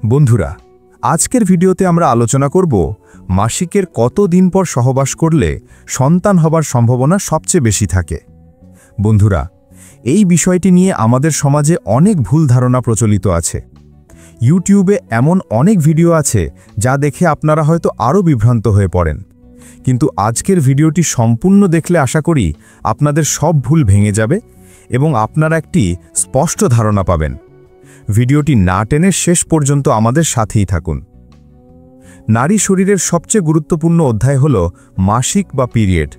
বন্ধুরা, আজকের ভিডিওতে আমরা আলোচনা করব মাসিকের কত দিন পর সহবাস করলে সন্তান হবার সম্ভাবনা সবচেয়ে বেশি থাকে। বন্ধুরা, এই বিষয়টি নিয়ে আমাদের সমাজে অনেক ভুল ধারণা প্রচলিত আছে। ইউটিউবে এমন অনেক ভিডিও আছে যা দেখে আপনারা হয়তো আরও বিভ্রান্ত হয়ে পড়েন, কিন্তু আজকের ভিডিওটি সম্পূর্ণ দেখলে আশা করি আপনাদের সব ভুল ভেঙে যাবে এবং আপনারা একটি স্পষ্ট ধারণা পাবেন। ভিডিওটি না টেনে শেষ পর্যন্ত আমাদের সাথেই থাকুন। নারী শরীরের সবচেয়ে গুরুত্বপূর্ণ অধ্যায় হল মাসিক বা পিরিয়ড।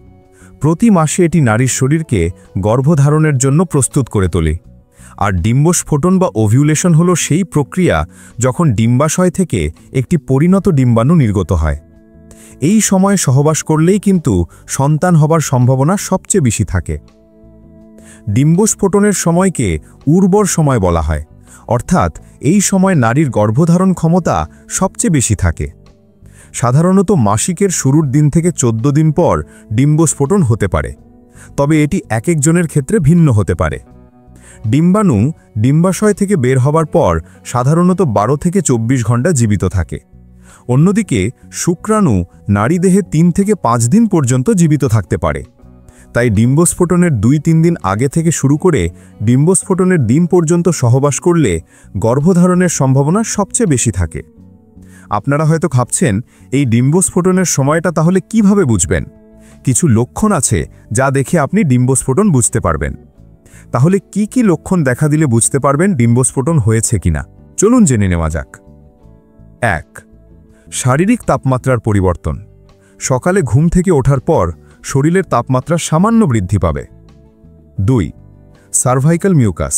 প্রতি মাসে এটি নারীর শরীরকে গর্ভধারণের জন্য প্রস্তুত করে তোলে। আর ডিম্বস্ফোটন বা ওভিউলেশন হল সেই প্রক্রিয়া যখন ডিম্বাশয় থেকে একটি পরিণত ডিম্বাণু নির্গত হয়। এই সময়ে সহবাস করলেই কিন্তু সন্তান হবার সম্ভাবনা সবচেয়ে বেশি থাকে। ডিম্বস্ফোটনের সময়কে উর্বর সময় বলা হয়, অর্থাৎ এই সময় নারীর গর্ভধারণ ক্ষমতা সবচেয়ে বেশি থাকে। সাধারণত মাসিকের শুরুর দিন থেকে 14 দিন পর ডিম্বস্ফোটন হতে পারে, তবে এটি এক একজনের ক্ষেত্রে ভিন্ন হতে পারে। ডিম্বাণু ডিম্বাশয় থেকে বের হবার পর সাধারণত 12 থেকে 24 ঘন্টা জীবিত থাকে। অন্যদিকে শুক্রাণু নারীদেহে 3 থেকে 5 দিন পর্যন্ত জীবিত থাকতে পারে। তাই ডিম্বস্ফোটনের 2-3 দিন আগে থেকে শুরু করে ডিম্বস্ফোটনের দিন পর্যন্ত সহবাস করলে গর্ভধারণের সম্ভাবনা সবচেয়ে বেশি থাকে। আপনারা হয়তো ভাবছেন, এই ডিম্বস্ফোটনের সময়টা তাহলে কিভাবে বুঝবেন? কিছু লক্ষণ আছে যা দেখে আপনি ডিম্বস্ফোটন বুঝতে পারবেন। তাহলে কি কি লক্ষণ দেখা দিলে বুঝতে পারবেন ডিম্বস্ফোটন হয়েছে কিনা? চলুন জেনে নেওয়া যাক। 1. শারীরিক তাপমাত্রার পরিবর্তন। সকালে ঘুম থেকে ওঠার পর শরীরের তাপমাত্রা সামান্য বৃদ্ধি পাবে। 2. Cervical mucus.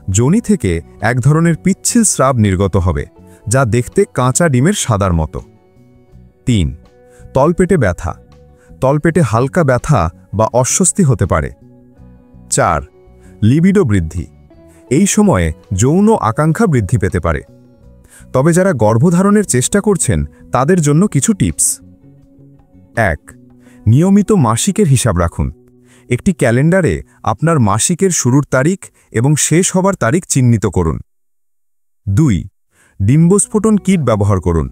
যোনি থেকে এক ধরনের পিচ্ছিল স্রাব নির্গত হবে, যা দেখতে কাঁচা ডিমের সাদার মতো। 3. তলপেটে ব্যথা। তলপেটে হালকা ব্যথা বা অস্বস্তি হতে পারে। 4. লিবিডো বৃদ্ধি। এই সময়ে যৌন আকাঙ্ক্ষা বৃদ্ধি পেতে পারে। তবে যারা গর্ভধারণের চেষ্টা করছেন তাদের জন্য কিছু টিপস। 1. নিয়মিত মাসিকের হিসাব রাখুন। একটি ক্যালেন্ডারে আপনার মাসিকের শুরুর তারিখ এবং শেষ হবার তারিখ চিহ্নিত করুন। 2. ডিম্বস্ফোটন কিট ব্যবহার করুন।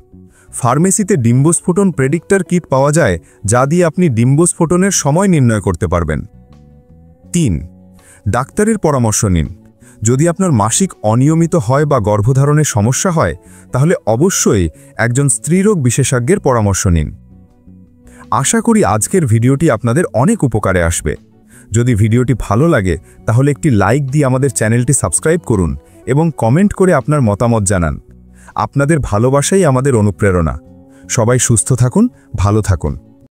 ফার্মেসিতে ডিম্বস্ফোটন প্রেডিক্টর কিট পাওয়া যায়, যা দিয়ে আপনি ডিম্বস্ফোটনের সময় নির্ণয় করতে পারবেন। 3. ডাক্তারের পরামর্শ নিন। যদি আপনার মাসিক অনিয়মিত হয় বা গর্ভধারণের সমস্যা হয়, তাহলে অবশ্যই একজন স্ত্রীরোগ বিশেষজ্ঞের পরামর্শ নিন। আশা করি আজকের ভিডিওটি আপনাদের অনেক উপকারে আসবে। যদি ভিডিওটি ভালো লাগে তাহলে একটি লাইক দিয়ে আমাদের চ্যানেলটি সাবস্ক্রাইব করুন এবং কমেন্ট করে আপনার মতামত জানান। আপনাদের ভালোবাসাই আমাদের অনুপ্রেরণা। সবাই সুস্থ থাকুন, ভালো থাকুন।